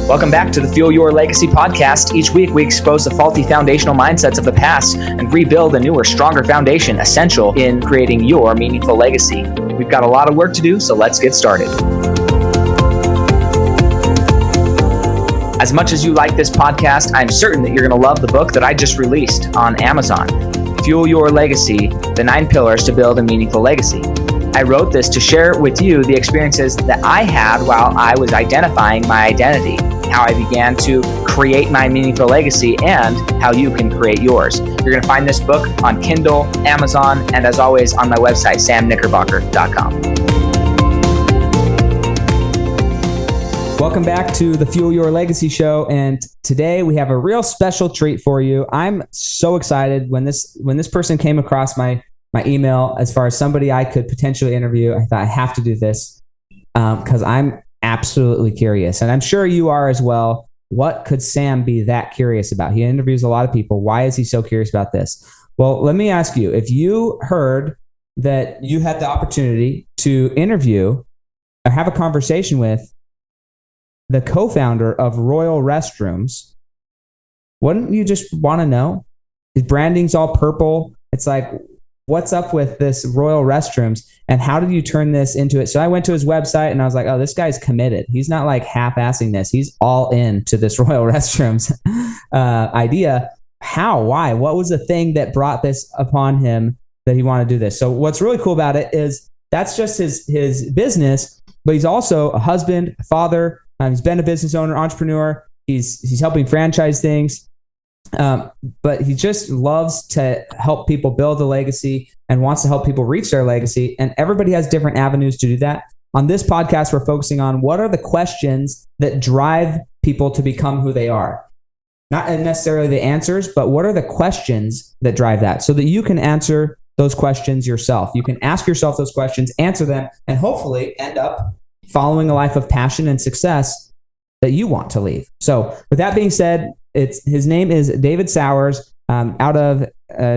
Welcome back to the Fuel Your Legacy podcast. Each week, we expose the faulty foundational mindsets of the past and rebuild a newer, stronger foundation essential in creating your meaningful legacy. We've got a lot of work to do, so let's get started. As much as you like this podcast, I'm certain that you're going to love the book that I just released on Amazon, Fuel Your Legacy, The 9 Pillars to Build a Meaningful Legacy. I wrote this to share with you the experiences that I had while I was identifying my identity, how I began to create my meaningful legacy, and how you can create yours. You're going to find this book on Kindle, Amazon, and as always on my website, samknickerbocker.com. Welcome back to the Fuel Your Legacy show, and today we have a real special treat for you. I'm so excited when this person came across my email as far as somebody I could potentially interview. I thought I have to do this because I'm absolutely curious, and I'm sure you are as well. What could Sam be that curious about? He interviews a lot of people. Why is he so curious about this? Well, let me ask you, if you heard that you had the opportunity to interview or have a conversation with the co-founder of Royal Restrooms, wouldn't you just want to know? His branding's all purple. It's like, what's up with this Royal Restrooms, and how did you turn this into it? So I went to his website and I was like, oh, this guy's committed. He's not like half-assing this. He's all in to this Royal Restrooms idea. How? Why? What was the thing that brought this upon him that he wanted to do this? So what's really cool about it is that's just his business, but he's also a husband, a father. He's been a business owner, entrepreneur. He's helping franchise things. But he just loves to help people build a legacy and wants to help people reach their legacy. And everybody has different avenues to do that. On this podcast, we're focusing on what are the questions that drive people to become who they are. Not necessarily the answers, but what are the questions that drive that, so that you can answer those questions yourself. You can ask yourself those questions, answer them, and hopefully end up following a life of passion and success that you want to leave. So with that being said, his name is David Sauers, out of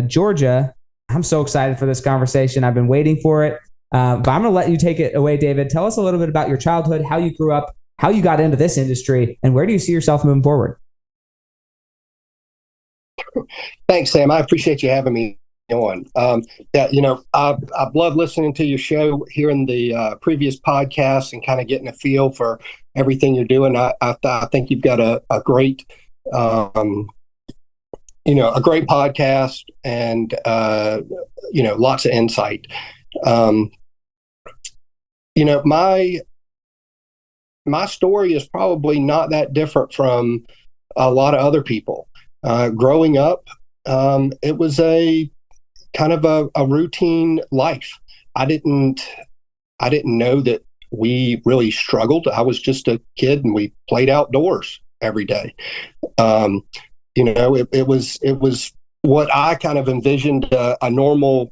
Georgia. I'm so excited for this conversation. I've been waiting for it. But I'm going to let you take it away, David. Tell us a little bit about your childhood, how you grew up, how you got into this industry, and where do you see yourself moving forward? Thanks, Sam. I appreciate you having me on. I've loved listening to your show, hearing the previous podcasts, and kind of getting a feel for everything you're doing. I think you've got a great a great podcast, and lots of insight. My story is probably not that different from a lot of other people. Growing up, it was a kind of a routine life. I didn't know that we really struggled. I was just a kid, and we played outdoors every day. It was what I kind of envisioned a normal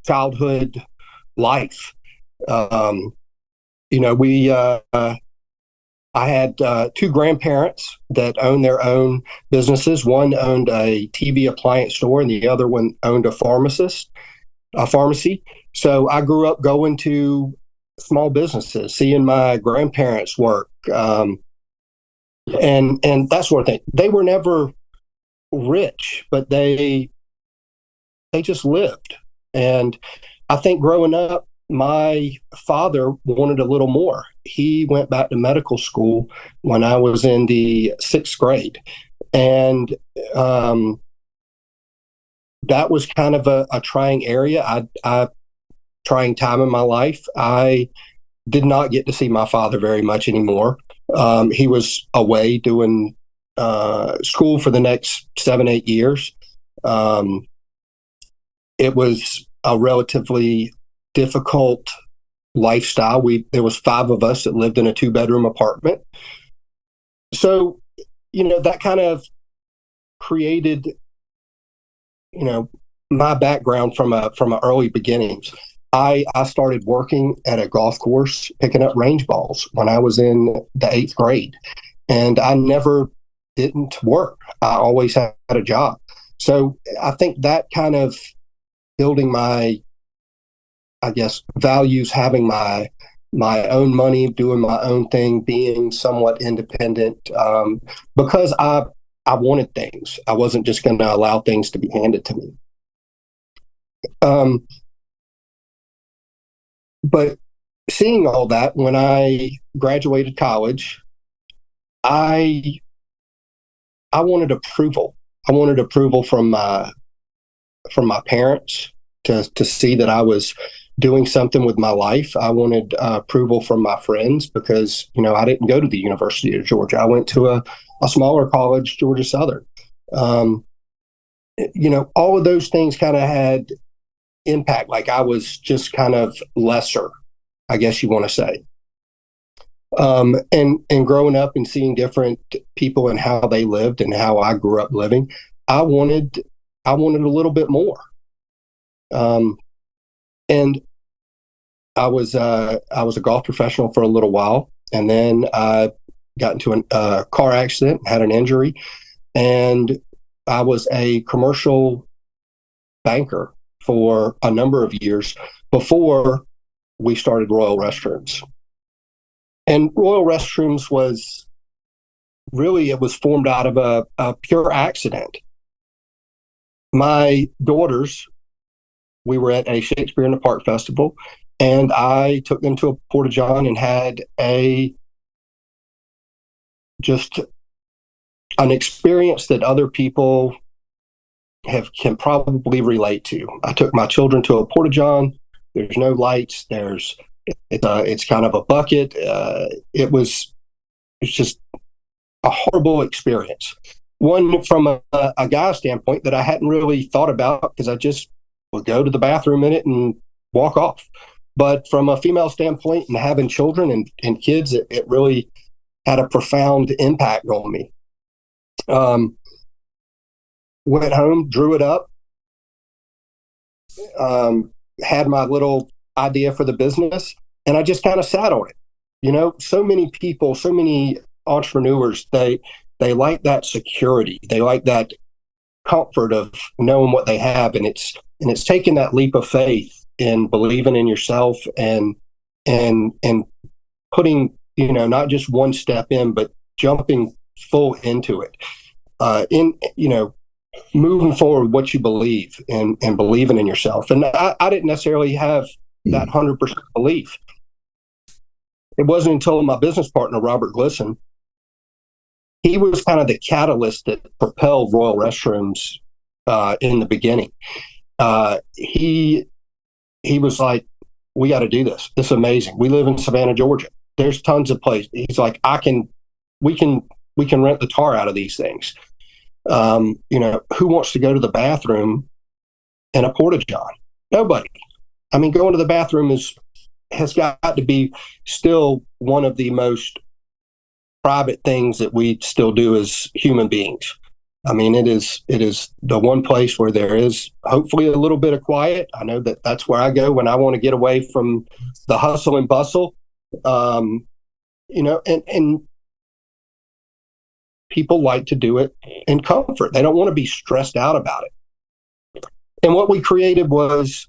childhood life. I had 2 grandparents that owned their own businesses. One owned a TV appliance store, and the other one owned a pharmacy. So I grew up going to small businesses, seeing my grandparents work, and that sort of thing. They were never rich, but they just lived. And I think growing up, my father wanted a little more. He went back to medical school when I was in the 6th grade. And that was kind of a trying area. Trying time in my life. I did not get to see my father very much anymore. He was away doing school for the next 7-8 years. It was a relatively difficult lifestyle. There was 5 of us that lived in a 2-bedroom apartment. So, that kind of created, my background from early beginnings. I started working at a golf course, picking up range balls when I was in the 8th grade, and I never didn't work. I always had a job. So I think that kind of building my, values, having my my own money, doing my own thing, being somewhat independent, because I wanted things. I wasn't just going to allow things to be handed to me. But seeing all that, when I graduated college, I wanted approval. I wanted approval from my parents to see that I was doing something with my life. I wanted approval from my friends because, I didn't go to the University of Georgia. I went to a smaller college, Georgia Southern. All of those things kind of had impact. Like I was just kind of lesser, I guess you want to say. And growing up and seeing different people and how they lived and how I grew up living, I wanted a little bit more. And I was a golf professional for a little while, and then I got into a car accident, had an injury, and I was a commercial banker for a number of years before we started Royal Restrooms. And Royal Restrooms was formed out of a pure accident. My daughters, we were at a Shakespeare in the Park festival, and I took them to a porta john and had just an experience that other people can probably relate to. I took my children to a porta john. There's no lights. It's kind of a bucket. It's just a horrible experience. One from a guy standpoint that I hadn't really thought about because I just would go to the bathroom in it and walk off. But from a female standpoint and having children and kids, it really had a profound impact on me. Went home, drew it up, had my little idea for the business, and I just kind of sat on it. So many people, so many entrepreneurs, they like that security. They like that comfort of knowing what they have, and it's taking that leap of faith in believing in yourself and putting, not just one step in, but jumping full into it. Moving forward what you believe and believing in yourself. And I didn't necessarily have that 100% belief. It wasn't until my business partner, Robert Glisson, he was kind of the catalyst that propelled Royal Restrooms in the beginning. He was like, we got to do this. This is amazing. We live in Savannah, Georgia. There's tons of places. He's like, we can rent the tar out of these things. Who wants to go to the bathroom in a porta john? Nobody. I mean, going to the bathroom has got to be still one of the most private things that we still do as human beings. I mean, it is the one place where there is hopefully a little bit of quiet. I know that's where I go when I want to get away from the hustle and bustle. And people like to do it in comfort. They don't want to be stressed out about it. And what we created was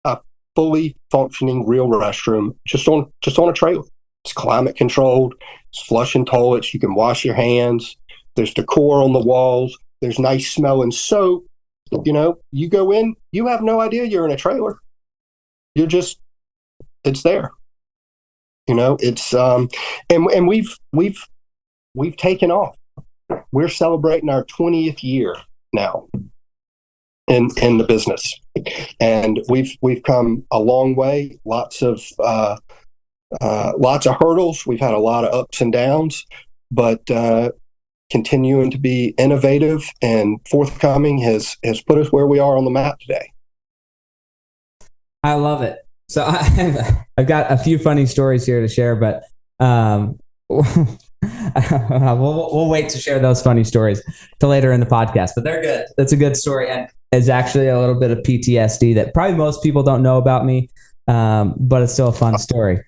a fully functioning real restroom just on a trailer. It's climate controlled. It's flushing toilets. You can wash your hands. There's decor on the walls. There's nice smelling soap. You go in, you have no idea you're in a trailer. It's there. It's and we've taken off. We're celebrating our 20th year now in the business, and we've come a long way. Lots of hurdles. We've had a lot of ups and downs, but continuing to be innovative and forthcoming has put us where we are on the map today. I love it. So I've got a few funny stories here to share, but we'll wait to share those funny stories till later in the podcast, but they're good. That's a good story. And it's actually a little bit of PTSD that probably most people don't know about me. But it's still a fun story.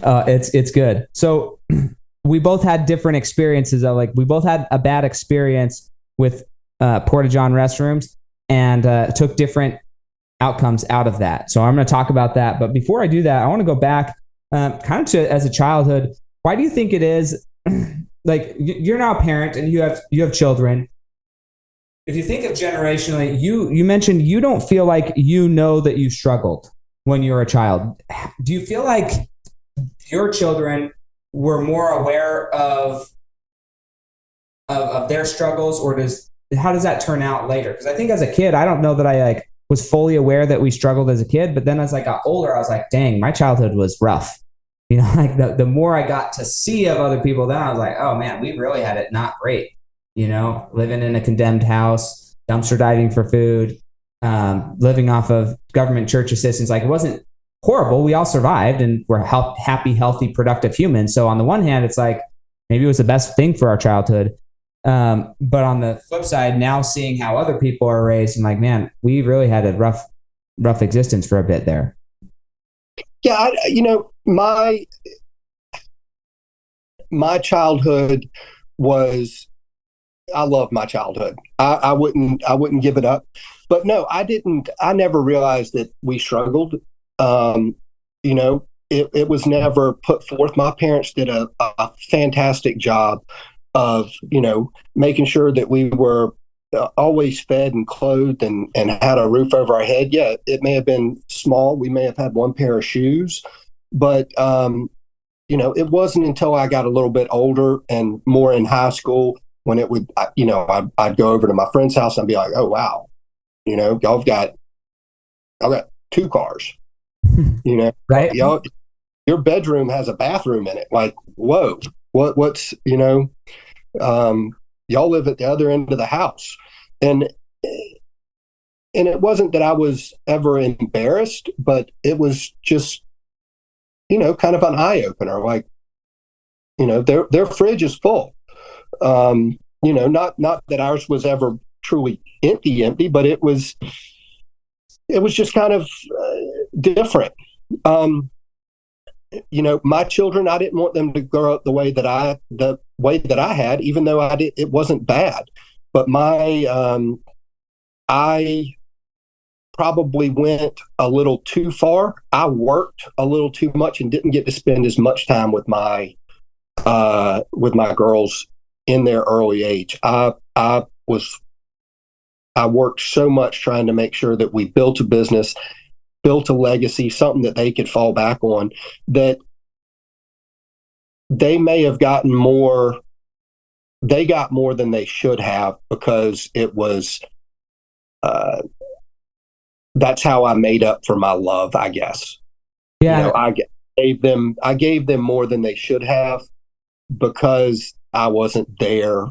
It's good. So we both had different experiences. We both had a bad experience with porta john restrooms and took different outcomes out of that. So I'm going to talk about that. But before I do that, I want to go back kind of as a childhood, why do you think it is like you're now a parent and you have children? If you think of generationally, you mentioned you don't feel like you know that you struggled when you were a child. Do you feel like your children were more aware of their struggles, or how does that turn out later? Because I think as a kid, I don't know that I like was fully aware that we struggled as a kid, but then as I got older, I was like, dang, my childhood was rough. You know, like the more I got to see of other people, then I was like, oh man, we really had it not great. You know, living in a condemned house, dumpster diving for food, living off of government church assistance. Like, it wasn't horrible. We all survived and we're happy, healthy, productive humans. So on the one hand, it's like maybe it was the best thing for our childhood. But on the flip side, now seeing how other people are raised, I'm like, man, we really had a rough existence for a bit there. Yeah, my childhood was. I love my childhood. I wouldn't give it up. But no, I never realized that we struggled. It was never put forth. My parents did a fantastic job of, making sure that we were always fed and clothed and had a roof over our head. Yeah, it may have been small. We may have had one pair of shoes, but, it wasn't until I got a little bit older and more in high school when it would, I'd go over to my friend's house and be like, oh, wow, y'all got 2 cars, right? Y'all, your bedroom has a bathroom in it. Like, whoa, what's, y'all live at the other end of the house. And it wasn't that I was ever embarrassed, but it was just, kind of an eye opener. Like, their fridge is full. Not that ours was ever truly empty, but it was just kind of different. My children, I didn't want them to grow up the way that I had, even though it wasn't bad. But I probably went a little too far. I worked a little too much and didn't get to spend as much time with my girls in their early age. I worked so much trying to make sure that we built a business, built a legacy, something that they could fall back on, that they may have gotten more. They got more than they should have because it was, that's how I made up for my love, I guess. Yeah. I gave them more than they should have because I wasn't there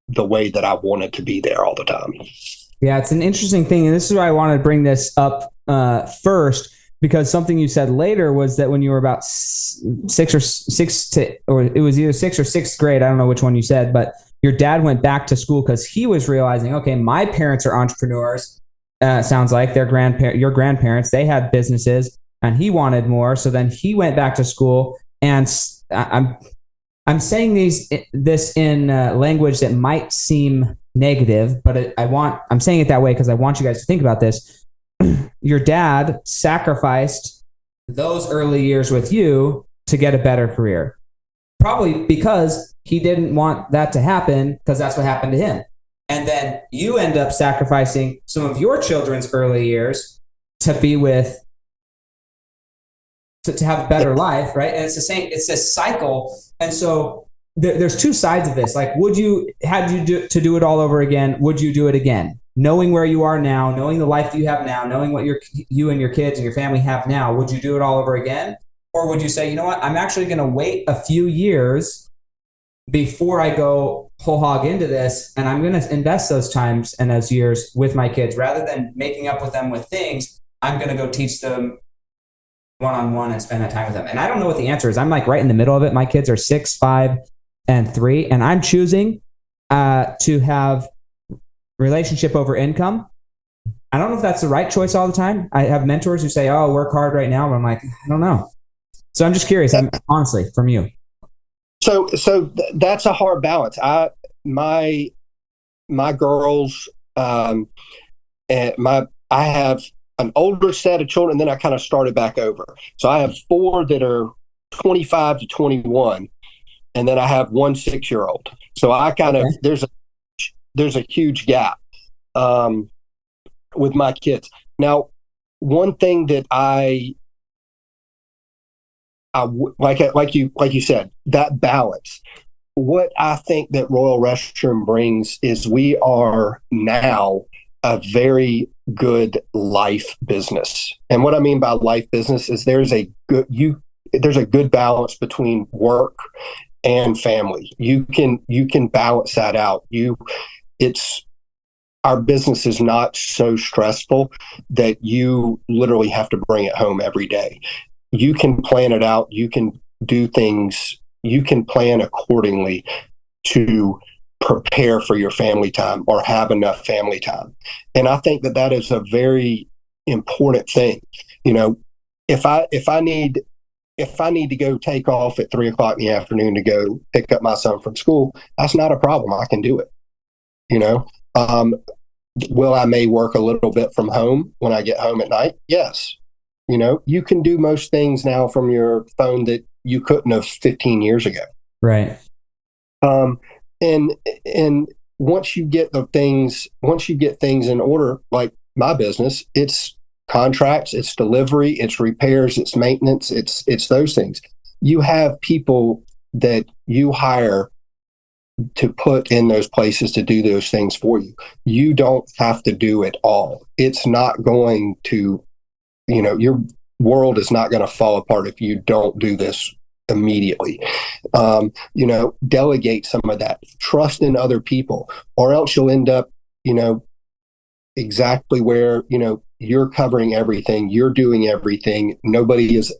the way that I wanted to be there all the time. Yeah, it's an interesting thing. And this is why I wanted to bring this up first, because something you said later was that when you were about or it was either 6th or 6th grade, I don't know which one you said, but your dad went back to school because he was realizing, okay, my parents are entrepreneurs. Sounds like your grandparents, they had businesses and he wanted more. So then he went back to school, and I'm saying this in language that might seem negative, but I'm saying it that way because I want you guys to think about this. Your dad sacrificed those early years with you to get a better career, probably because he didn't want that to happen, because that's what happened to him. And then you end up sacrificing some of your children's early years to be with, to have a better life, right? And it's the same, it's this cycle. And so there's 2 sides of this. Like, had you do it all over again, would you do it again? Knowing where you are now, knowing the life that you have now, knowing what you and your kids and your family have now, would you do it all over again? Or would you say, you know what, I'm actually going to wait a few years before I go whole hog into this, and I'm going to invest those times and those years with my kids rather than making up with them with things. I'm going to go teach them one-on-one and spend that time with them. And I don't know what the answer is. I'm like right in the middle of it. My kids are 6, 5, and 3, and I'm choosing to have relationship over income. I don't know if that's the right choice all the time. I have mentors who say, oh, work hard right now. But I'm like, I don't know. So I'm just curious, honestly, from you. So that's a hard balance. My girls, and I have an older set of children, and then I kind of started back over. So I have 4 that are 25 to 21, and then I have one 6-year-old. So I kind of, there's a huge gap with my kids. Now, one thing that like you said, that balance. What I think that Royal Restroom brings is we are now a very good life business. And what I mean by life business is there's a good balance between work and family. You can balance that out. Our business is not so stressful that you literally have to bring it home every day. You can plan it out. You can do things. You can plan accordingly to prepare for your family time or have enough family time. And I think that is a very important thing. You know, if I need to go take off at 3 o'clock in the afternoon to go pick up my son from school, that's not a problem. I can do it. You know, will I may work a little bit from home when I get home at night? Yes. You know, you can do most things now from your phone that you couldn't have 15 years ago. Right. And once you get things in order, like my business, it's contracts, it's delivery, it's repairs, it's maintenance, it's those things. You have people that you hire to put in those places to do those things for you. You don't have to do it all. It's not going to, your world is not going to fall apart if you don't do this immediately. Delegate some of that, trust in other people, or else you'll end up, exactly where, you're covering everything, you're doing everything.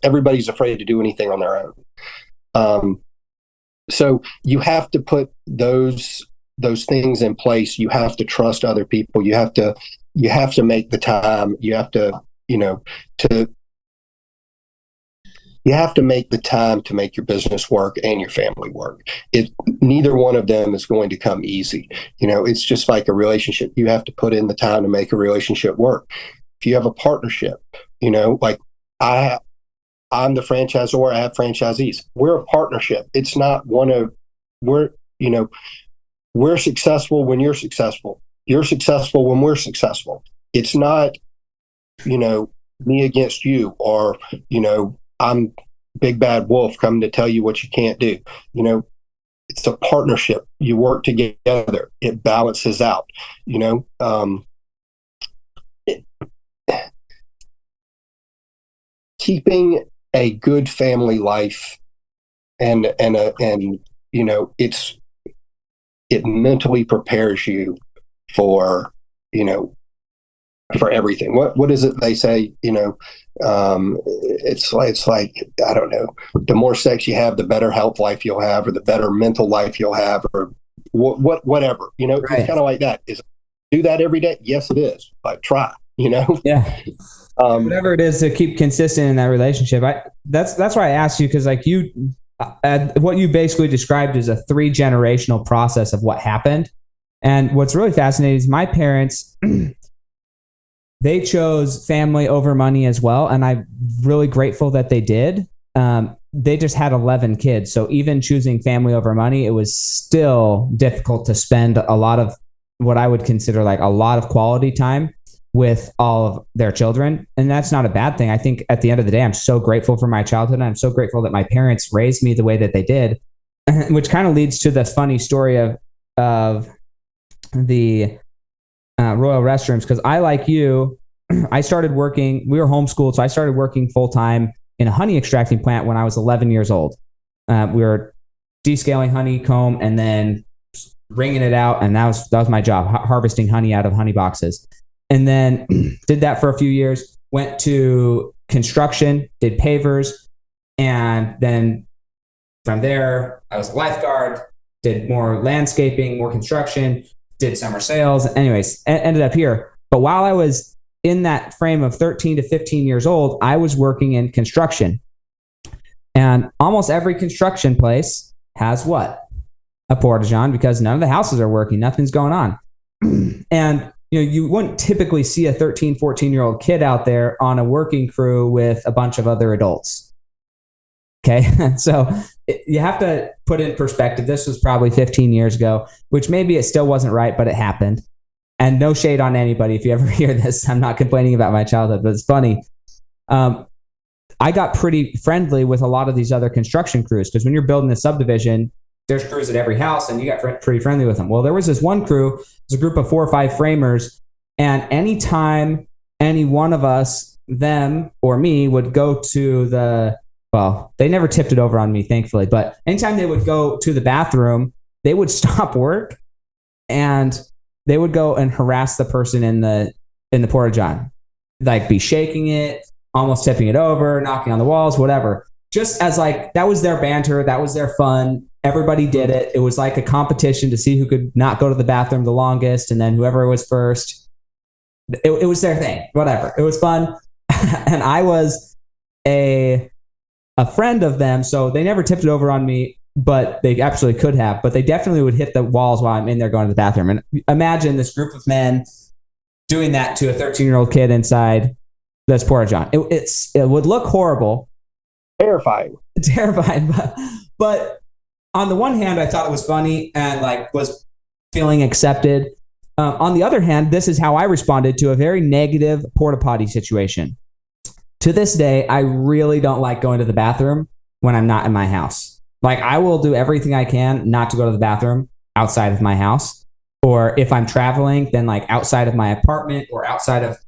Everybody's afraid to do anything on their own. So you have to put those things in place. You have to trust other people. You have to make the time. You have to make the time to make your business work and your family work. Neither one of them is going to come easy. It's just like a relationship. You have to put in the time to make a relationship work. If you have a partnership, like I'm the franchisor, I have franchisees. We're a partnership. It's not we're successful when you're successful. You're successful when we're successful. It's not, me against you, or, I'm big bad wolf coming to tell you what you can't do. It's a partnership. You work together. It balances out, keeping a good family life and it mentally prepares you for, for everything. What is it they say? It's like, I don't know, the more sex you have, the better health life you'll have, or the better mental life you'll have, or whatever, Right. It's kind of like that. Is do that every day? Yes, it is. But try, Yeah. Whatever it is to keep consistent in that relationship. That's why I asked you, because like what you basically described is a 3-generational process of what happened. And what's really fascinating is my parents, they chose family over money as well. And I'm really grateful that they did. They just had 11 kids. So even choosing family over money, it was still difficult to spend a lot of what I would consider like a lot of quality time with all of their children. And that's not a bad thing. I think at the end of the day, I'm so grateful for my childhood. And I'm so grateful that my parents raised me the way that they did, which kind of leads to the funny story of the Royal Restrooms. Because I, like you, I started working, we were homeschooled, so I started working full-time in a honey extracting plant when I was 11 years old. We were descaling honeycomb and then wringing it out, and that was my job, harvesting honey out of honey boxes. And then did that for a few years, went to construction, did pavers, and then from there, I was a lifeguard, did more landscaping, more construction, did summer sales. Anyways, ended up here. But while I was in that frame of 13 to 15 years old, I was working in construction. And almost every construction place has what? A porta-john, because none of the houses are working. Nothing's going on. And you wouldn't typically see a 13, 14-year-old kid out there on a working crew with a bunch of other adults. Okay. So you have to put in perspective. This was probably 15 years ago, which maybe it still wasn't right, but it happened. And no shade on anybody. If you ever hear this, I'm not complaining about my childhood, but it's funny. Um, I got pretty friendly with a lot of these other construction crews because when you're building a subdivision, there's crews at every house and you got pretty friendly with them. Well, there was this one crew, it was a group of 4 or 5 framers. And anytime any one of us, them or me, would go to well, they never tipped it over on me, thankfully, but anytime they would go to the bathroom, they would stop work and they would go and harass the person in the porta john, like be shaking it, almost tipping it over, knocking on the walls, whatever. Just as like, that was their banter. That was their fun. Everybody did it. It was like a competition to see who could not go to the bathroom the longest. And then whoever was first, it was their thing, whatever. It was fun. And I was a friend of them. So they never tipped it over on me, but they absolutely could have, but they definitely would hit the walls while I'm in there going to the bathroom. And imagine this group of men doing that to a 13-year-old kid inside this porta john. It would look horrible. Terrifying. But on the one hand, I thought it was funny and like was feeling accepted. On the other hand, this is how I responded to a very negative porta potty situation. To this day, I really don't like going to the bathroom when I'm not in my house. Like I will do everything I can not to go to the bathroom outside of my house. Or if I'm traveling, then like outside of my apartment or outside of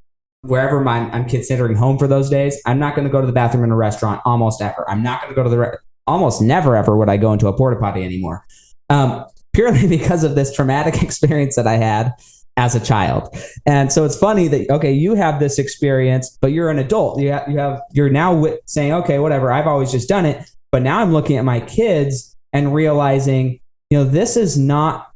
wherever I'm considering home for those days. I'm not going to go to the bathroom in a restaurant almost ever. I'm not going to go to almost never ever would I go into a porta potty anymore. Purely because of this traumatic experience that I had as a child. And so it's funny that, okay, you have this experience, but you're an adult. You're now saying, okay, whatever, I've always just done it. But now I'm looking at my kids and realizing, this is not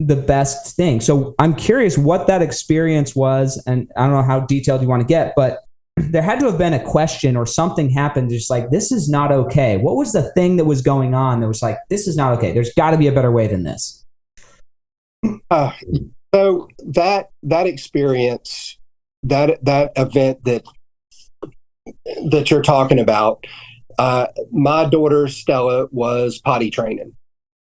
the best thing. So I'm curious what that experience was. And I don't know how detailed you want to get, but there had to have been a question or something happened. Just like, this is not okay. What was the thing that was going on that was like, this is not okay. There's got to be a better way than this. So that experience, that event that you're talking about, my daughter Stella was potty training,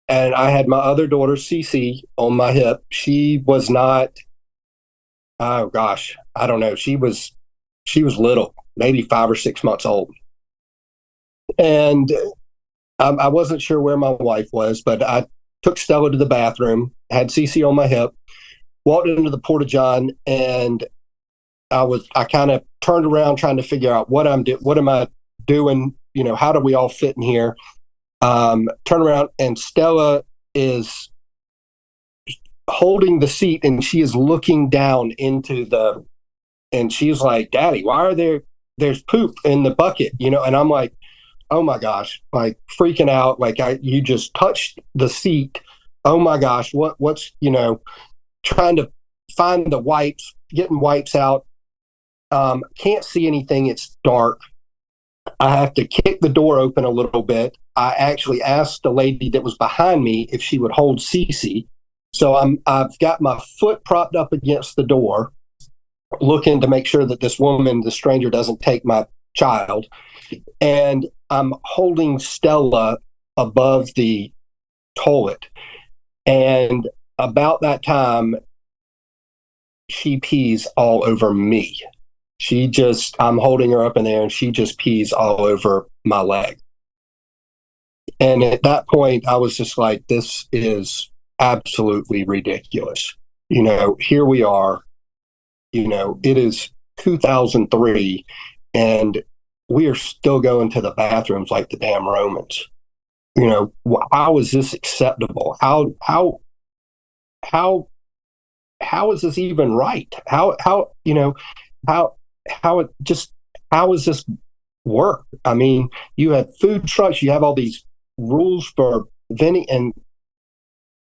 and I had my other daughter Cece on my hip. She was not. Oh gosh, I don't know. She was little, maybe 5 or 6 months old, and I wasn't sure where my wife was, but I took Stella to the bathroom, had Cece on my hip, walked into the porta john, and I kind of turned around trying to figure out what am I doing? How do we all fit in here? Turn around, and Stella is holding the seat, and she is looking down and she's like, "Daddy, why there's poop in the bucket?" And I'm like, "Oh my gosh," like freaking out, like you just touched the seat. Oh my gosh, what's trying to find the wipes, getting wipes out. Can't see anything. It's dark. I have to kick the door open a little bit. I actually asked the lady that was behind me if she would hold Cece. So I've got my foot propped up against the door, looking to make sure that the stranger, doesn't take my child. And I'm holding Stella above the toilet. And about that time, she pees all over me. I'm holding her up in there, and she just pees all over my leg. And at that point, I was just like, this is absolutely ridiculous. Here we are, it is 2003, and we are still going to the bathrooms like the damn Romans. How is this acceptable? How is this even right? How does this work? I mean, you have food trucks, you have all these rules for vending,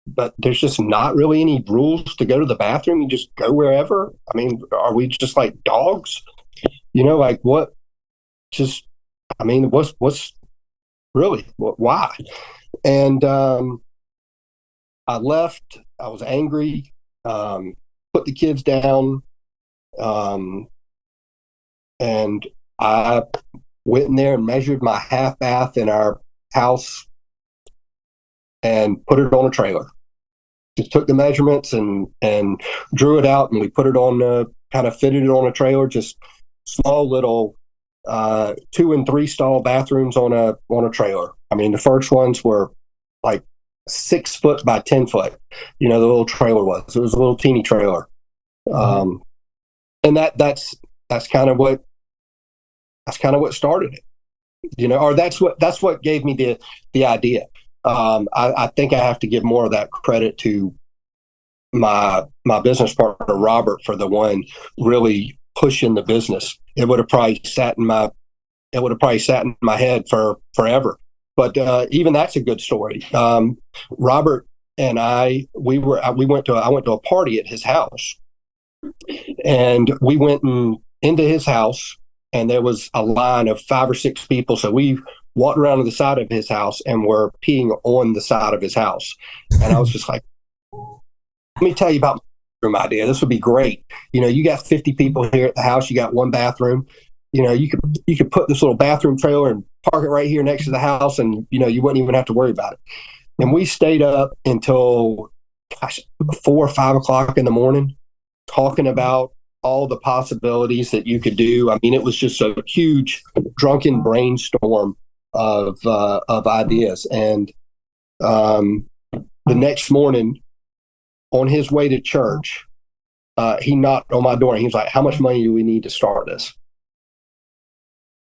but there's just not really any rules to go to the bathroom. You just go wherever. I mean, are we just like dogs? Like what? Just, I mean, what's really why? And I left. I was angry. Put the kids down. And I went in there and measured my half bath in our house and put it on a trailer. Just took the measurements and drew it out, and we put it on, kind of fitted it on a trailer, just small little 2 and 3 stall bathrooms on a trailer. I mean, the first ones were like 6 foot by 10 foot. The little trailer was. It was a little teeny trailer, and that's kind of what started it. Or that's what gave me the idea. I think I have to give more of that credit to my business partner Robert for the one really pushing the business. It would have probably sat in my head for forever. But even that's a good story. Robert and I went to a party at his house, and we went into his house, and there was a line of 5 or 6 people. So we walked around to the side of his house and were peeing on the side of his house. And I was just like, let me tell you about my bathroom idea. This would be great. You got 50 people here at the house. You got one bathroom. You could put this little bathroom trailer and park it right here next to the house, and you wouldn't even have to worry about it. And we stayed up until 4 or 5 o'clock in the morning talking about all the possibilities that you could do. I mean, it was just a huge drunken brainstorm of ideas. And the next morning, on his way to church, he knocked on my door, and he was like, "How much money do we need to start this?"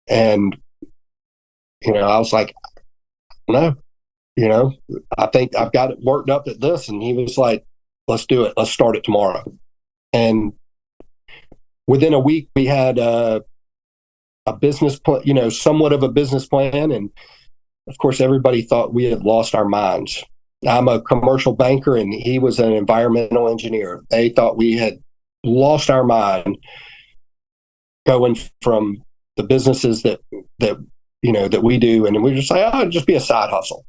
And I was like, "No, I think I've got it worked up at this." And he was like, "Let's do it. Let's start it tomorrow." And within a week, we had a business plan, somewhat of a business plan. And of course, everybody thought we had lost our minds. I'm a commercial banker, and he was an environmental engineer. They thought we had lost our mind going from the businesses that we do, and we just say, "Oh, it'd just be a side hustle."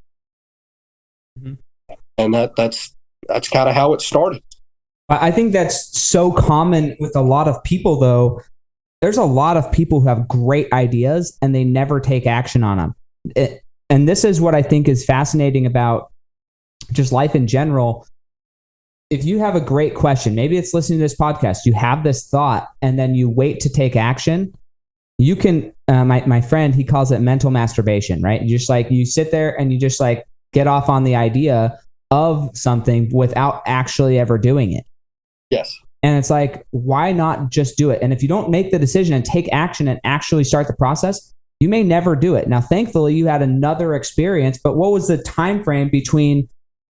Mm-hmm. And that's kind of how it started. I think that's so common with a lot of people, though. There's a lot of people who have great ideas and they never take action on them. And this is what I think is fascinating about just life in general. If you have a great question, maybe it's listening to this podcast, you have this thought and then you wait to take action. You can, my friend, he calls it mental masturbation, right? You sit there and you just like get off on the idea of something without actually ever doing it. Yes. And it's like, why not just do it? And if you don't make the decision and take action and actually start the process, you may never do it. Now, thankfully, you had another experience, but what was the time frame between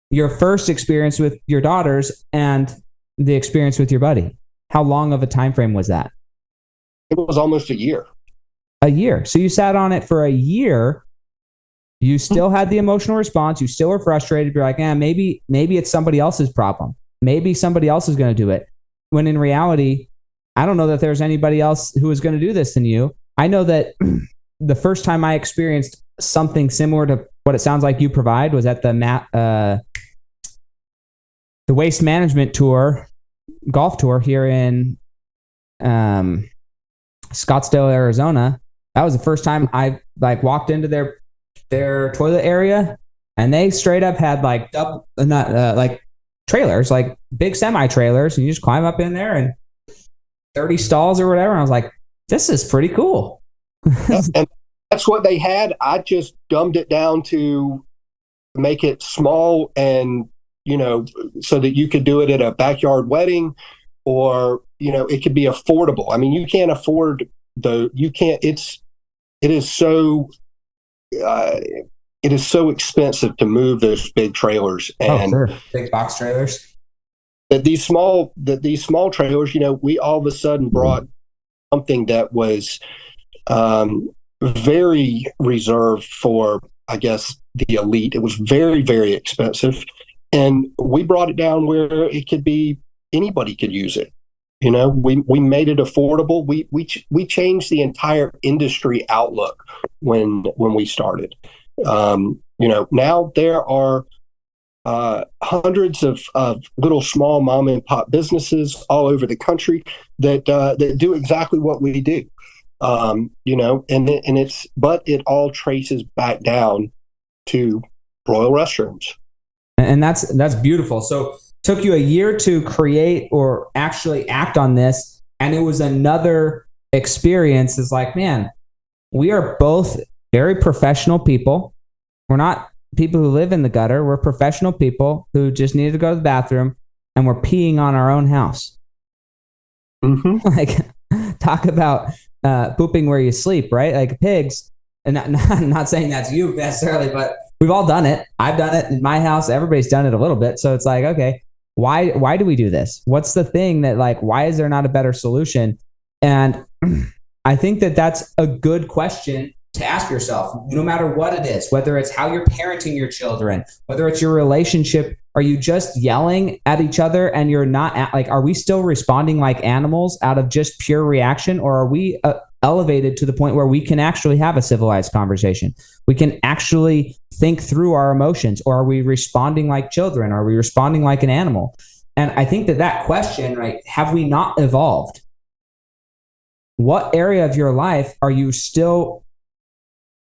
your first experience with your daughters and the experience with your buddy? How long of a time frame was that? It was almost a year. A year. So you sat on it for a year. You still had the emotional response. You still were frustrated. You're like, maybe it's somebody else's problem. Maybe somebody else is going to do it. When in reality, I don't know that there's anybody else who is going to do this than you. I know that the first time I experienced something similar to what it sounds like you provide was at the waste management tour, golf tour here in Scottsdale, Arizona. That was the first time I walked into their toilet area, and they straight up had trailers, like big semi trailers, and you just climb up in there and 30 stalls or whatever. And I was like, this is pretty cool. And that's what they had. I just dumbed it down to make it small and, so that you could do it at a backyard wedding, or, it could be affordable. I mean, you can't afford it is so expensive to move those big trailers, and sure. Big box trailers. That these small trailers, we all of a sudden brought something that was very reserved for, I guess, the elite. It was very, very expensive, and we brought it down where it could be anybody could use it. We made it affordable. We changed the entire industry outlook when we started. Now there are hundreds of little small mom and pop businesses all over the country that do exactly what we do. But it all traces back down to Royal Restrooms. And that's beautiful. So it took you a year to create or actually act on this. And it was another experience. It's like, man, we are both very professional people. We're not people who live in the gutter. We're professional people who just need to go to the bathroom, and we're peeing on our own house. Mm-hmm. Like, talk about pooping where you sleep, right? Like pigs. And not saying that's you necessarily, but we've all done it. I've done it in my house. Everybody's done it a little bit. So it's like, okay, why do we do this? What's the thing that, like, why is there not a better solution? And I think that that's a good question to ask yourself, no matter what it is, whether it's how you're parenting your children, whether it's your relationship. Are you just yelling at each other and you're not like, are we still responding like animals out of just pure reaction? Or are we elevated to the point where we can actually have a civilized conversation? We can actually think through our emotions. Or are we responding like children? Are we responding like an animal? And I think that question, right? Have we not evolved? What area of your life are you still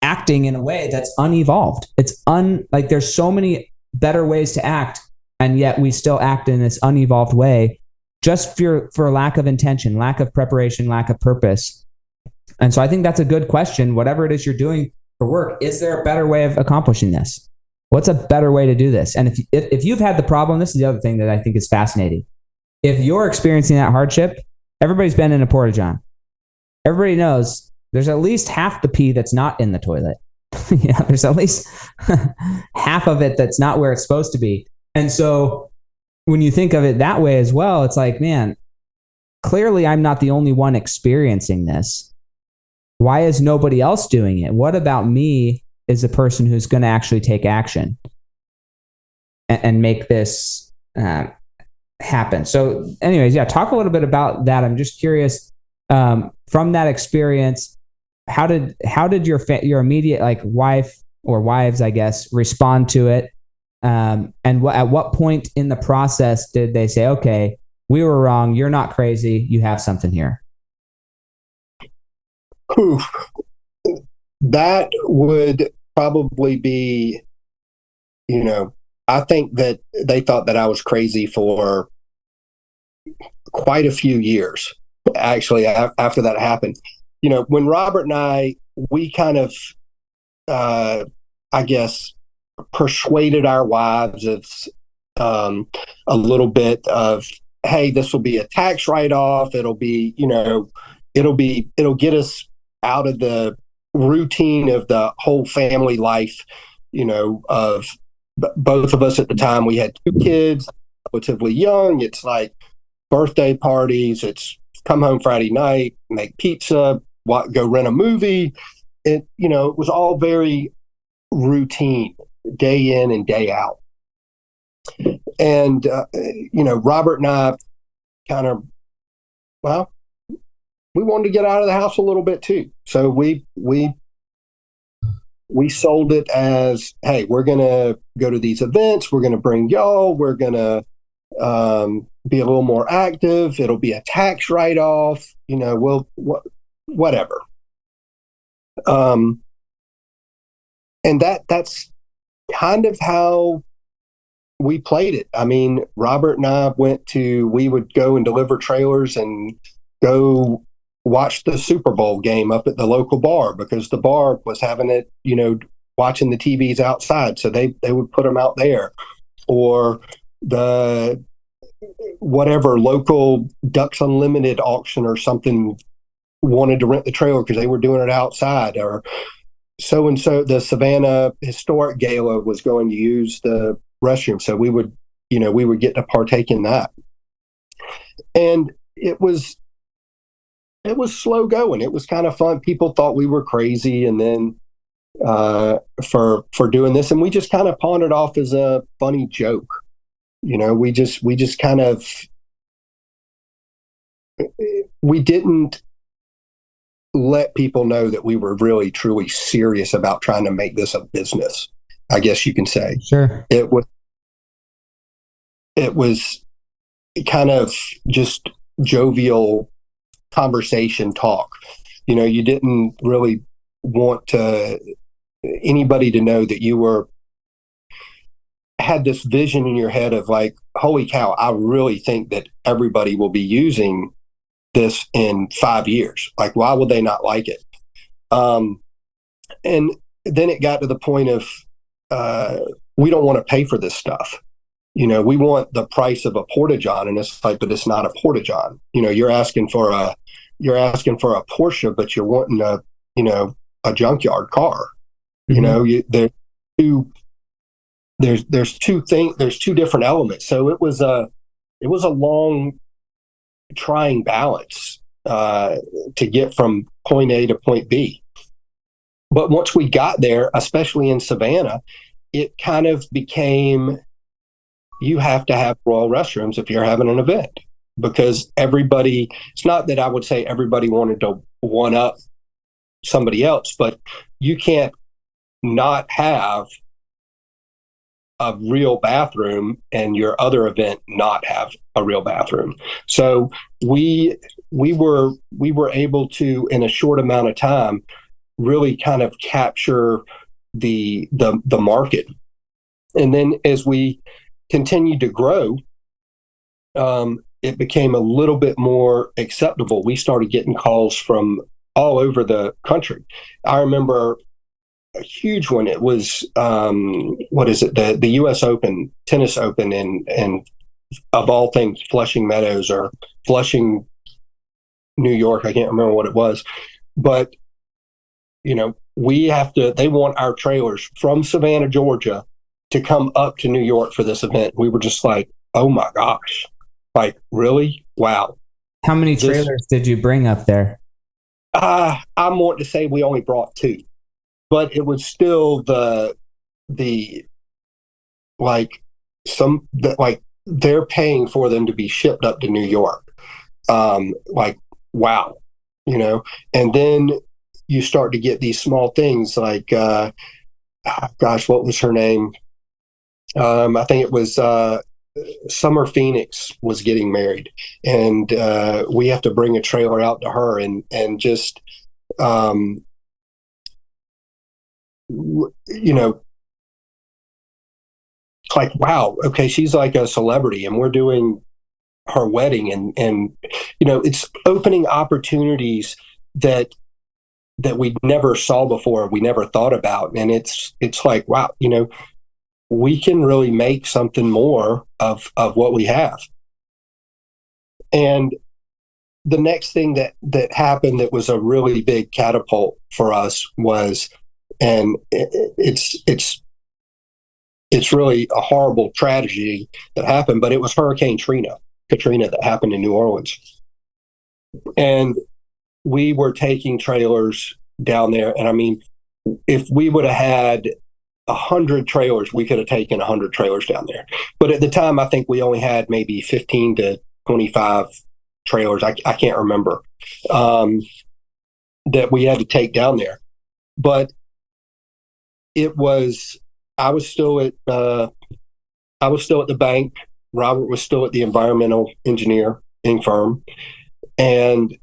acting in a way that's unevolved? Like there's so many better ways to act, and yet we still act in this unevolved way just for lack of intention, lack of preparation, lack of purpose. And so I think that's a good question. Whatever it is you're doing for work, is there a better way of accomplishing this? What's a better way to do this? And if you've had the problem, this is the other thing that I think is fascinating. If you're experiencing that hardship, everybody's been in a porta john. Everybody knows there's at least half the pee that's not in the toilet. Yeah, there's at least half of it that's not where it's supposed to be. And so when you think of it that way as well, it's like, man, clearly I'm not the only one experiencing this. Why is nobody else doing it? What about me is the person who's going to actually take action and make this happen? So anyways, yeah, talk a little bit about that. I'm just curious, from that experience, how did your immediate, like, wife or wives, I guess, respond to it? And at what point in the process did they say, okay, we were wrong, you're not crazy, you have something here? Oof. That would probably be, I think that they thought that I was crazy for quite a few years, actually, after that happened. When Robert and we kind of, I guess, persuaded our wives of a little bit of, hey, this will be a tax write-off. It'll be, it'll get us out of the routine of the whole family life, of both of us at the time. We had 2 kids, relatively young. It's like birthday parties. It's come home Friday night, make pizza, go rent a movie. It was all very routine, day in and day out. And Robert and I kind of, well, we wanted to get out of the house a little bit too. So we sold it as, hey, we're going to go to these events. We're going to bring y'all. We're going to be a little more active. It'll be a tax write-off. Whatever. And that's kind of how we played it. I mean, Robert and I we would go and deliver trailers and go watch the Super Bowl game up at the local bar, because the bar was having it, watching the TVs outside. So they would put them out there, or the whatever local Ducks Unlimited auction or something wanted to rent the trailer because they were doing it outside, or so the Savannah Historic Gala was going to use the restroom. So we would get to partake in that. And it was slow going. It was kind of fun. People thought we were crazy, and then for doing this, and we just kind of pawned it off as a funny joke. We just kind of, we didn't let people know that we were really truly serious about trying to make this a business, I guess you can say. Sure. It was kind of just jovial conversation talk. You didn't really want anybody to know that you had this vision in your head of like, holy cow, I really think that everybody will be using this in 5 years. Like, why would they not like it? And then it got to the point of, we don't want to pay for this stuff. We want the price of a porta john, and it's like, but it's not a porta john. You're asking for a Porsche, but you're wanting a junkyard car. There's two different elements. So it was a long trying balance to get from point A to point B. But once we got there, especially in Savannah, it kind of became, you have to have Royal Restrooms if you're having an event, because it's not that I would say everybody wanted to one up somebody else, but you can't not have a real bathroom and your other event not have a real bathroom. So we were able to, in a short amount of time, really kind of capture the market. And then as we continued to grow, it became a little bit more acceptable. We started getting calls from all over the country. I remember a huge one. It was the U.S. Open, Tennis Open, and of all things, Flushing Meadows or Flushing, New York. I can't remember what it was, but they want our trailers from Savannah, Georgia, to come up to New York for this event. We were just like, oh my gosh, like, really? Wow. How many trailers did you bring up there? I'm wanting to say we only brought 2, but it was still they're paying for them to be shipped up to New York. Like, wow, and then you start to get these small things like, gosh, what was her name? I think it was Summer Phoenix was getting married, and we have to bring a trailer out to her and just, like, wow, okay, she's like a celebrity, and we're doing her wedding, and it's opening opportunities that we never saw before, we never thought about. And it's like, wow, we can really make something more of what we have. And the next thing that happened that was a really big catapult for us was, and it's really a horrible tragedy that happened, but it was Hurricane Katrina that happened in New Orleans. And we were taking trailers down there. And I mean, if we would have had 100 trailers, we could have taken 100 trailers down there. But at the time, I think we only had maybe 15 to 25 trailers. I can't remember, that we had to take down there. But I was still at the bank. Robert was still at the environmental engineering firm. And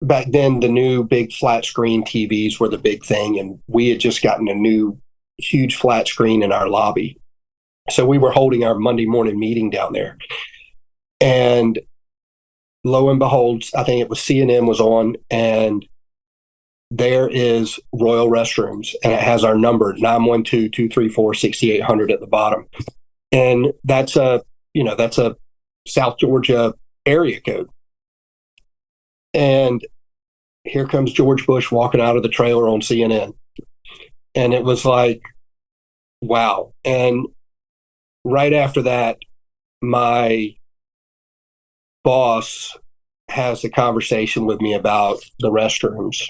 back then, the new big flat screen TVs were the big thing, and we had just gotten a new huge flat screen in our lobby. So we were holding our Monday morning meeting down there. And lo and behold, I think it was CNN was on, and there is Royal Restrooms, and it has our number, 912-234-6800 at the bottom. And that's a South Georgia area code. And here comes George Bush walking out of the trailer on CNN. And it was like, wow. And right after that, my boss has a conversation with me about the restrooms.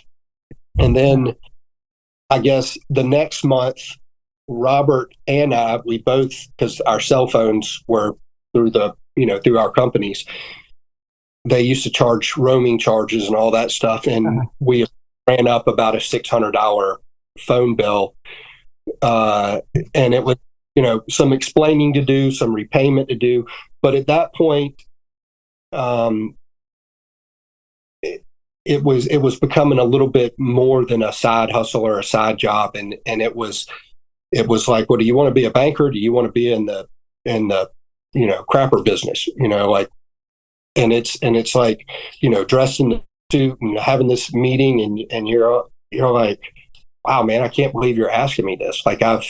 And then I guess the next month, Robert and I, we both, because our cell phones were through through our companies, they used to charge roaming charges and all that stuff. And we ran up about a $600 phone bill. And it was, some explaining to do, some repayment to do. But at that point, it was becoming a little bit more than a side hustle or a side job. And it was like, well, do you want to be a banker? Do you want to be in the crapper business? Like, and it's like, dressed in the suit and having this meeting, and you're like, wow, man, I can't believe you're asking me this. Like, I've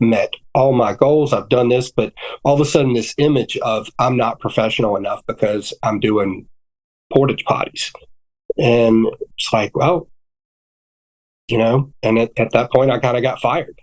met all my goals, I've done this, but all of a sudden this image of I'm not professional enough because I'm doing portage potties. And it's like, well, and at that point I kind of got fired.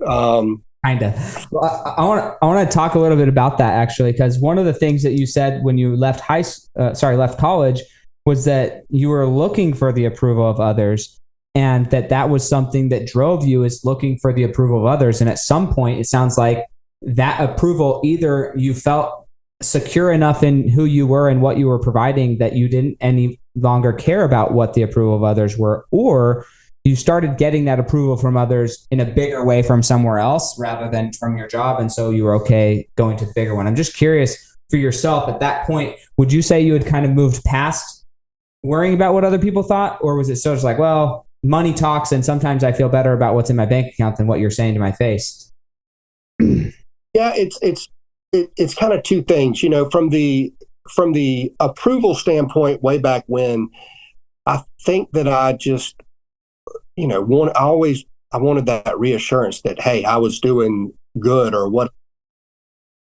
Kind of. Well, I want to talk a little bit about that actually, because one of the things that you said when you left left college was that you were looking for the approval of others, and that was something that drove you, is looking for the approval of others. And at some point, it sounds like that approval, either you felt secure enough in who you were and what you were providing that you didn't any longer care about what the approval of others were, or you started getting that approval from others in a bigger way from somewhere else rather than from your job. And so you were okay going to the bigger one. I'm just curious for yourself at that point, would you say you had kind of moved past worrying about what other people thought? Or was it still just like, well, money talks, and sometimes I feel better about what's in my bank account than what you're saying to my face? Yeah, it's kind of two things, from the approval standpoint. Way back when, I think that I just, I wanted that reassurance that, hey, I was doing good or what.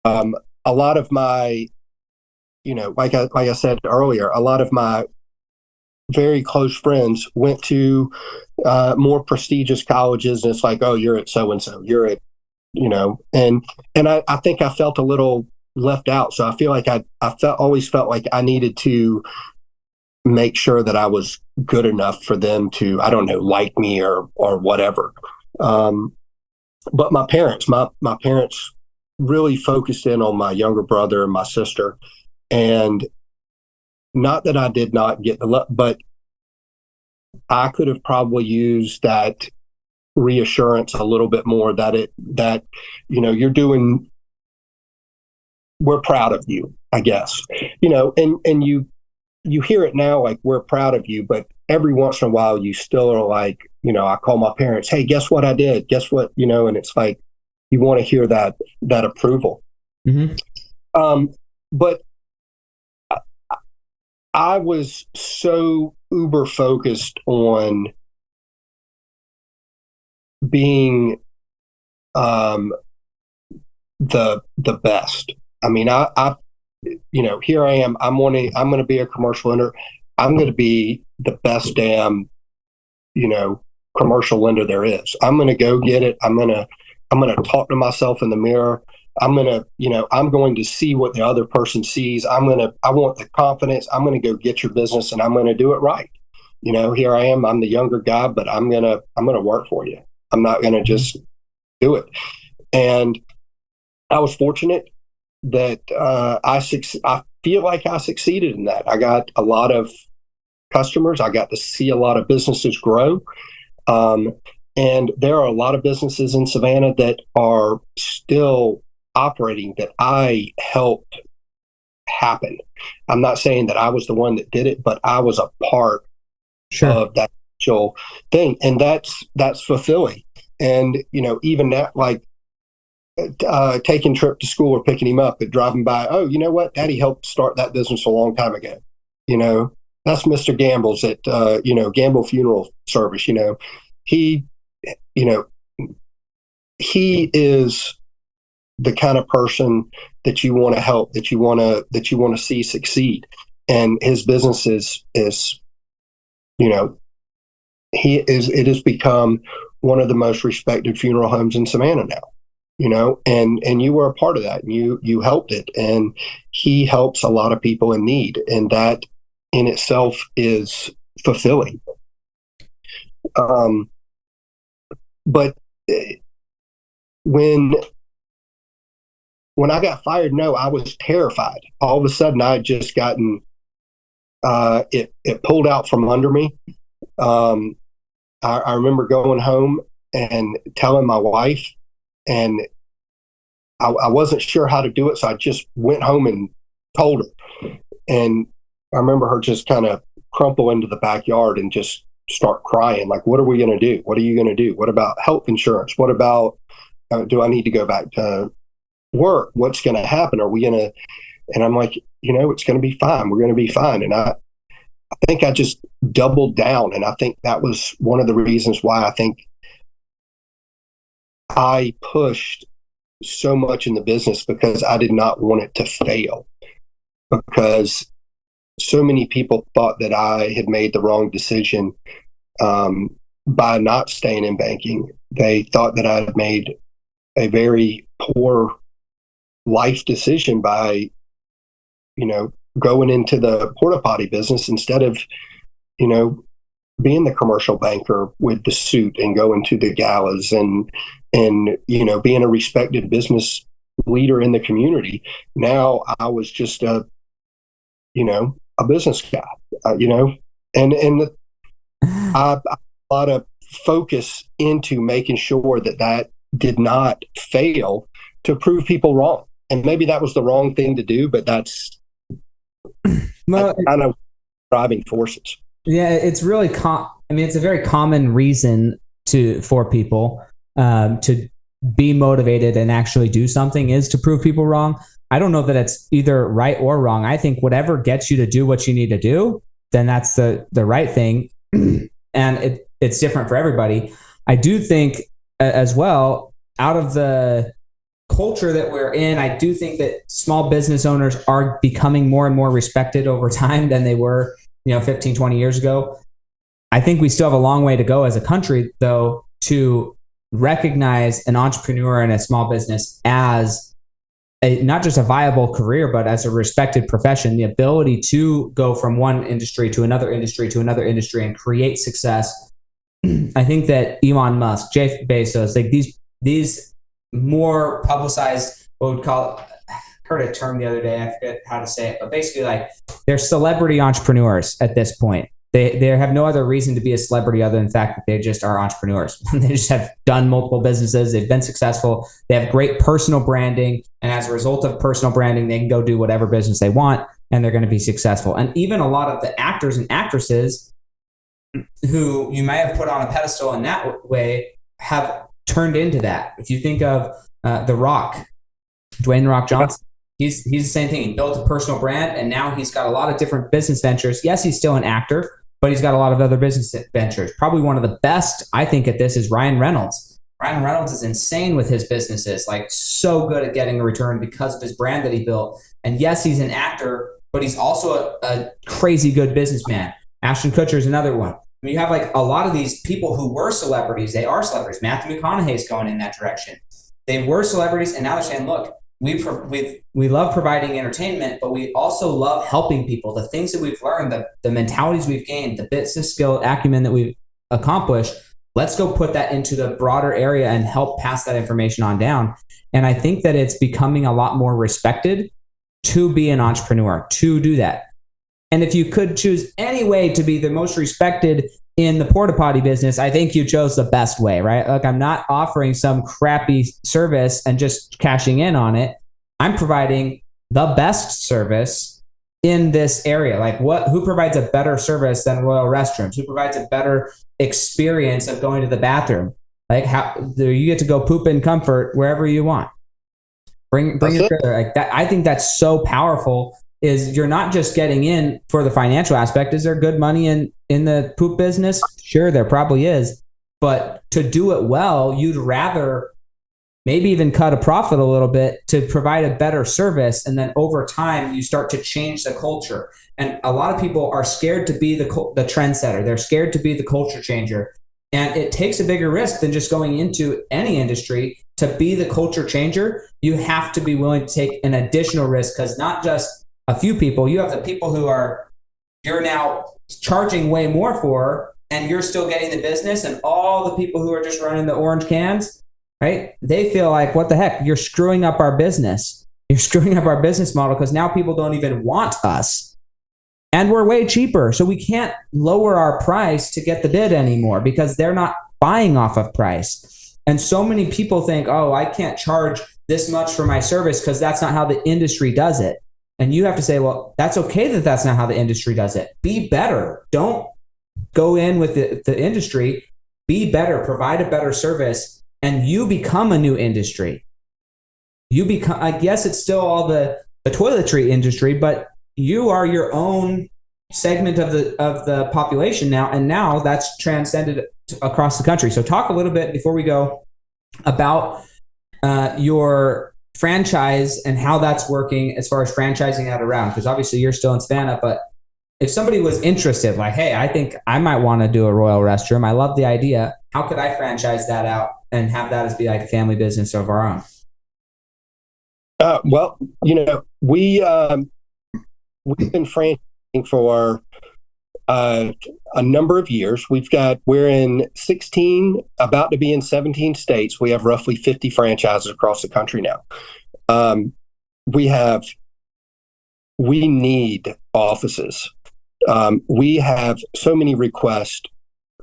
A lot of my, like I said earlier, a lot of my very close friends went to more prestigious colleges, and it's like, oh, you're at so and so, you're at, and I think I felt a little left out. So I feel like always felt like I needed to make sure that I was good enough for them to, I don't know, like me or whatever. But my parents really focused in on my younger brother and my sister. And not that I did not get the love, but I could have probably used that reassurance a little bit more, that you're doing, we're proud of you, I guess, and you hear it now, like, we're proud of you, but every once in a while you still are like, I call my parents, hey, guess what I did? Guess what? And it's like, you want to hear that approval. Mm-hmm. But I was so uber focused on being the best. I mean, I here I am. I'm going to be a commercial lender. I'm going to be the best damn, commercial lender there is. I'm going to go get it. I'm going to talk to myself in the mirror. I'm going to see what the other person sees. I want the confidence. I'm going to go get your business, and I'm going to do it right. Here I am. I'm the younger guy, but I'm going to work for you. I'm not going to just do it. And I was fortunate that I feel like I succeeded in that. I got a lot of customers. I got to see a lot of businesses grow. And there are a lot of businesses in Savannah that are still operating that I helped happen. I'm not saying that I was the one that did it, but I was a part of that actual thing. And that's fulfilling. And, even that, like, taking Trip to school or picking him up and driving by, oh, you know what? Daddy helped start that business a long time ago. That's Mr. Gamble's at, Gamble Funeral Service. He is the kind of person that you want to help, that you want to see succeed. And his business is, it has become one of the most respected funeral homes in Savannah now, and you were a part of that, and you helped it, and he helps a lot of people in need. And that in itself is fulfilling. But when I got fired, no, I was terrified. All of a sudden, I had just gotten it pulled out from under me. I remember going home and telling my wife, and I wasn't sure how to do it, so I just went home and told her. And I remember her just kind of crumple into the backyard and just start crying. Like, what are we going to do? What are you going to do? What about health insurance? What about, do I need to go back to work? What's going to happen? Are we going to, and I'm like, it's going to be fine. We're going to be fine. And I think I just doubled down. And I think that was one of the reasons why I think I pushed so much in the business, because I did not want it to fail, because so many people thought that I had made the wrong decision by not staying in banking. They thought that I had made a very poor life decision by, going into the porta potty business instead of, being the commercial banker with the suit and going to the galas and being a respected business leader in the community. Now I was just a business guy, and I put a lot of focus into making sure that did not fail, to prove people wrong. And maybe that was the wrong thing to do, but that's kind of driving forces. Yeah, it's really it's a very common reason for people to be motivated and actually do something is to prove people wrong. I don't know that it's either right or wrong. I think whatever gets you to do what you need to do, then that's the right thing. And it's different for everybody. I do think as well, out of the culture that we're in, I do think that small business owners are becoming more and more respected over time than they were, 15, 20 years ago. I think we still have a long way to go as a country, though, to recognize an entrepreneur and a small business as not just a viable career, but as a respected profession. The ability to go from one industry to another industry to another industry and create success. I think that Elon Musk, Jeff Bezos, like these more publicized, what we'd call, I heard a term the other day, I forget how to say it, but basically like they're celebrity entrepreneurs at this point. They have no other reason to be a celebrity other than the fact that they just are entrepreneurs. They just have done multiple businesses. They've been successful. They have great personal branding. And as a result of personal branding, they can go do whatever business they want and they're going to be successful. And even a lot of the actors and actresses who you might have put on a pedestal in that way have turned into that. If you think of The Rock, Dwayne "The Rock" Johnson, he's the same thing. He built a personal brand and now he's got a lot of different business ventures. Yes, he's still an actor, but he's got a lot of other business ventures. Probably one of the best, I think, at this is Ryan Reynolds. Ryan Reynolds is insane with his businesses, like so good at getting a return because of his brand that he built. And yes, he's an actor, but he's also a crazy good businessman. Ashton Kutcher is another one. I mean, you have like a lot of these people who were celebrities. They are celebrities. Matthew McConaughey's going in that direction. They were celebrities, and now they're saying, look, we love providing entertainment, but we also love helping people. The things that we've learned, the mentalities we've gained, the business skill acumen that we've accomplished, let's go put that into the broader area and help pass that information on down. And I think that it's becoming a lot more respected to be an entrepreneur, to do that. And if you could choose any way to be the most respected in the porta potty business, I think you chose the best way, right? Like, I'm not offering some crappy service and just cashing in on it. I'm providing the best service in this area. Like, who provides a better service than Royal Restrooms? Who provides a better experience of going to the bathroom? Like, how you get to go poop in comfort wherever you want. Bring it together like that. I think that's so powerful. Is you're not just getting in for the financial aspect. Is there good money in the poop business? Sure, there probably is. But to do it well, you'd rather maybe even cut a profit a little bit to provide a better service. And then over time, you start to change the culture. And a lot of people are scared to be the trendsetter. They're scared to be the culture changer. And it takes a bigger risk than just going into any industry. To be the culture changer, you have to be willing to take an additional risk, because not just a few people, you have the people who you're now charging way more for, and you're still getting the business, and all the people who are just running the orange cans, right? They feel like, what the heck? You're screwing up our business. You're screwing up our business model, because now people don't even want us. And we're way cheaper. So we can't lower our price to get the bid anymore, because they're not buying off of price. And so many people think, oh, I can't charge this much for my service because that's not how the industry does it. And you have to say, well, that's okay that that's not how the industry does it. Be better. Don't go in with the industry. Be better. Provide a better service, and you become a new industry. You become, I guess it's still all the toiletry industry, but you are your own segment of the population now, and now that's transcended across the country. So talk a little bit before we go about your franchise and how that's working as far as franchising that around, because obviously you're still in Savannah, but if somebody was interested, like, hey, I think I might want to do a Royal Restroom, I love the idea, how could I franchise that out and have that as be like a family business of our own? Well, we've been franchising for a number of years. We're in 16, about to be in 17 states. We have roughly 50 franchises across the country now. We need offices. We have so many requests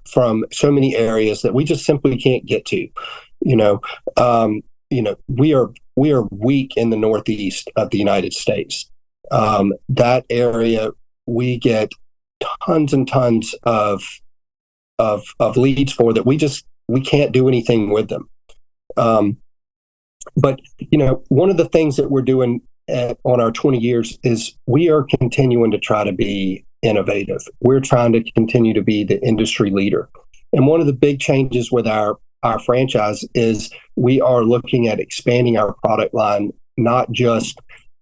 from so many areas that we just simply can't get to. We are weak in the Northeast of the United States. That area, we get tons and tons of leads for that. We can't do anything with them. But one of the things that we're doing on our 20 years is we are continuing to try to be innovative. We're trying to continue to be the industry leader. And one of the big changes with our franchise is we are looking at expanding our product line, not just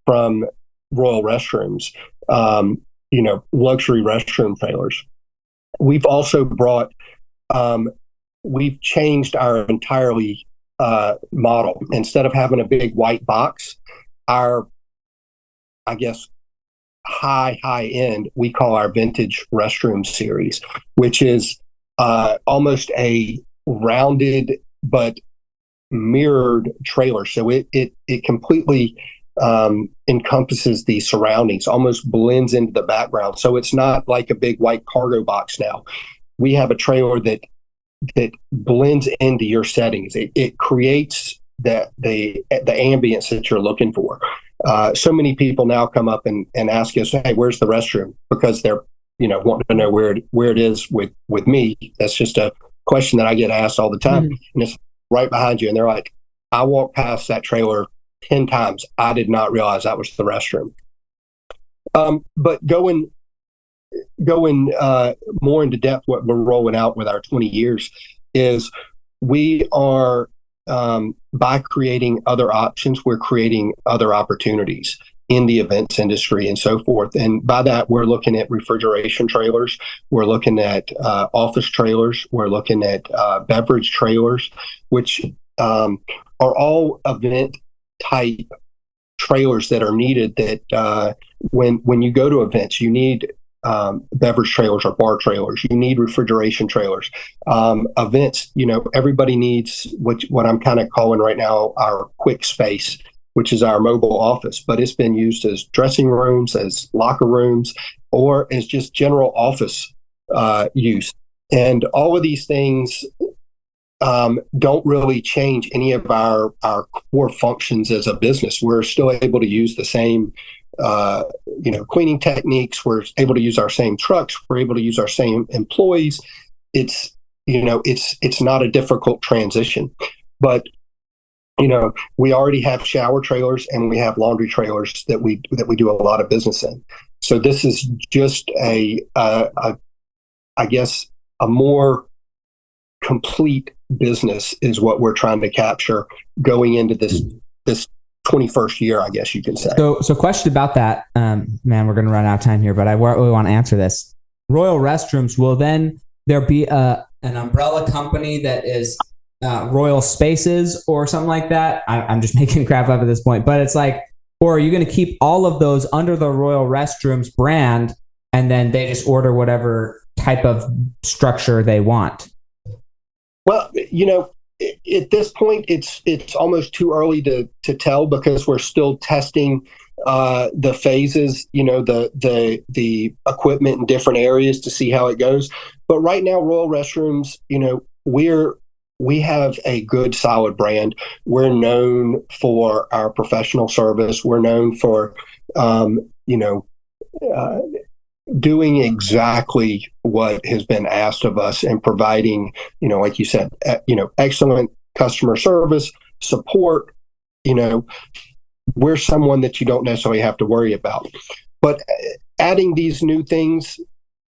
from Royal Restrooms, luxury restroom trailers. We've also we've changed our entirely model. Instead of having a big white box, our, I guess, high end, we call our vintage restroom series, which is almost a rounded but mirrored trailer. So it completely encompasses the surroundings, almost blends into the background. So it's not like a big white cargo box now. We have a trailer that blends into your settings. It creates the ambience that you're looking for. So many people now come up and ask us, hey, where's the restroom? Because they're wanting to know where it is with me. That's just a question that I get asked all the time. Mm-hmm. And it's right behind you. And they're like, I walked past that trailer 10 times. I did not realize that was the restroom. But going more into depth, what we're rolling out with our 20 years is we are, by creating other options, we're creating other opportunities in the events industry and so forth. And by that, we're looking at refrigeration trailers. We're looking at office trailers. We're looking at beverage trailers, which are all event type trailers that are needed that when you go to events, you need beverage trailers or bar trailers. You need refrigeration trailers. Events, everybody needs what I'm kind of calling right now our quick space, which is our mobile office, but it's been used as dressing rooms, as locker rooms, or as just general office use. And all of these things don't really change any of our core functions as a business. We're still able to use the same cleaning techniques. We're able to use our same trucks. We're able to use our same employees. It's not a difficult transition, but we already have shower trailers and we have laundry trailers that we do a lot of business in. So this is just I guess a more complete business is what we're trying to capture going into this 21st year, I guess you can say. So question about that, man, we're going to run out of time here, but I really want to answer this. Royal Restrooms, will then there be an umbrella company that is Royal Spaces or something like that? I'm just making crap up at this point, but it's like, or are you going to keep all of those under the Royal Restrooms brand and then they just order whatever type of structure they want? Well, at this point, it's almost too early to tell because we're still testing the phases, the equipment in different areas to see how it goes. But right now, Royal Restrooms, we're we have a good, solid brand. We're known for our professional service. We're known for, doing exactly what has been asked of us and providing, like you said, excellent customer service, support. We're someone that you don't necessarily have to worry about. But adding these new things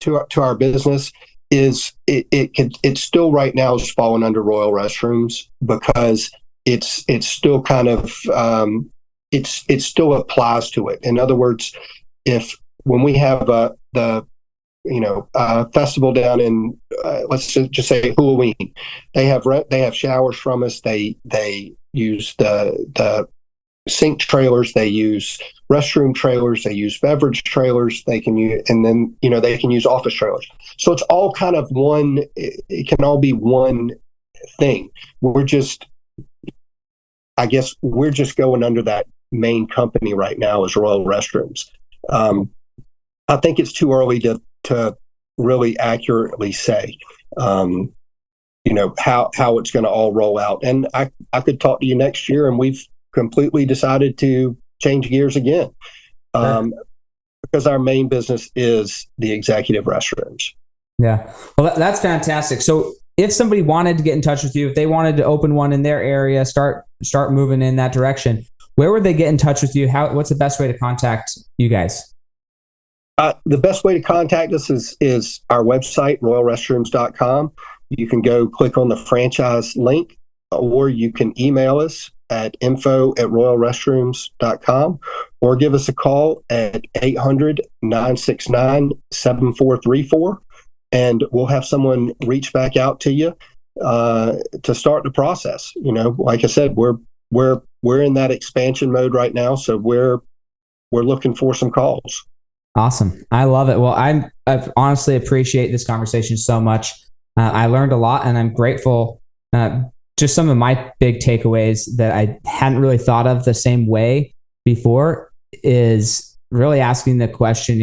to our business it still right now is falling under Royal Restrooms because it's still kind of it still applies to it. In other words, when we have the festival down in let's just say Halloween, they have showers from us. They use the sink trailers, they use restroom trailers, they use beverage trailers, they can use, and then they can use office trailers. So it's all kind of one. It can all be one thing. I guess we're just going under that main company right now as Royal Restrooms. I think it's too early to really accurately say, how it's going to all roll out. And I could talk to you next year, and we've completely decided to change gears again, because our main business is the executive restrooms. Yeah, well, that's fantastic. So if somebody wanted to get in touch with you, if they wanted to open one in their area, start moving in that direction, where would they get in touch with you? What's the best way to contact you guys? The best way to contact us is our website, royalrestrooms.com. You can go click on the franchise link, or you can email us at info@royalrestrooms.com, or give us a call at 800-969-7434, and we'll have someone reach back out to you to start the process. Like I said, we're in that expansion mode right now, so we're looking for some calls. Awesome. I love it. Well, I honestly appreciate this conversation so much. I learned a lot, and I'm grateful. Just some of my big takeaways that I hadn't really thought of the same way before is really asking the question,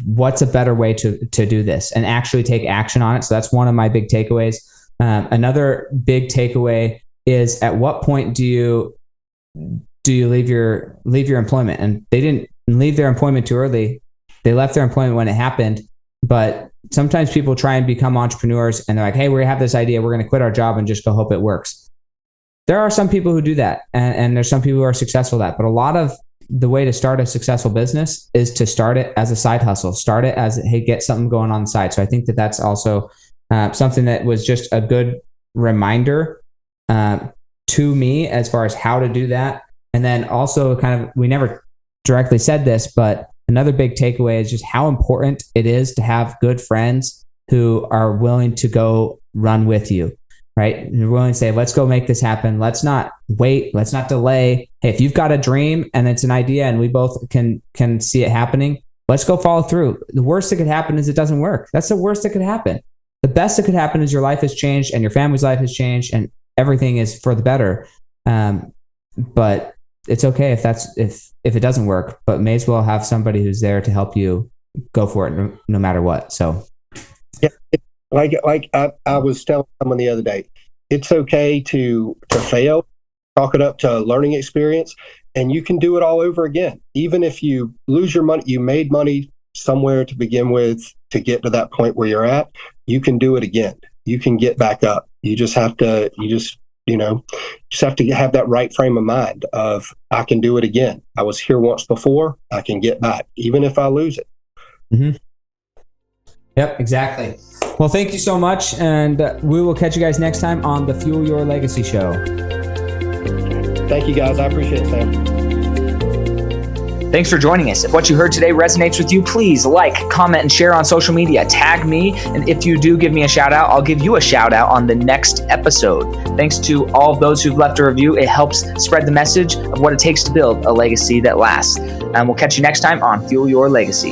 what's a better way to do this and actually take action on it. So that's one of my big takeaways. Another big takeaway is, at what point do you leave your employment? And they didn't leave their employment too early. They left their employment when it happened. But sometimes people try and become entrepreneurs, and they're like, hey, we have this idea. We're going to quit our job and just go hope it works. There are some people who do that, and there's some people who are successful at that. But a lot of the way to start a successful business is to start it as a side hustle. Start it as, hey, get something going on the side. So I think that's also something that was just a good reminder to me as far as how to do that. And then also we never directly said this, but another big takeaway is just how important it is to have good friends who are willing to go run with you, right? You're willing to say, let's go make this happen. Let's not wait. Let's not delay. Hey, if you've got a dream and it's an idea and we both can see it happening, let's go follow through. The worst that could happen is it doesn't work. That's the worst that could happen. The best that could happen is your life has changed and your family's life has changed and everything is for the better. But it's okay if it doesn't work, but may as well have somebody who's there to help you go for it no matter what. So yeah, like I was telling someone the other day, it's okay to fail, chalk it up to a learning experience, and you can do it all over again. Even if you lose your money, you made money somewhere to begin with to get to that point where you're at, you can do it again. You can get back up. You just have to have to have that right frame of mind of, I can do it again. I was here once before. I can get back, even if I lose it. Mm-hmm. Yep, exactly. Well, thank you so much. And we will catch you guys next time on the Fuel Your Legacy show. Thank you, guys. I appreciate it, Sam. Thanks for joining us. If what you heard today resonates with you, please like, comment, and share on social media. Tag me, and if you do give me a shout out, I'll give you a shout out on the next episode. Thanks to all of those who've left a review. It helps spread the message of what it takes to build a legacy that lasts. And we'll catch you next time on Fuel Your Legacy.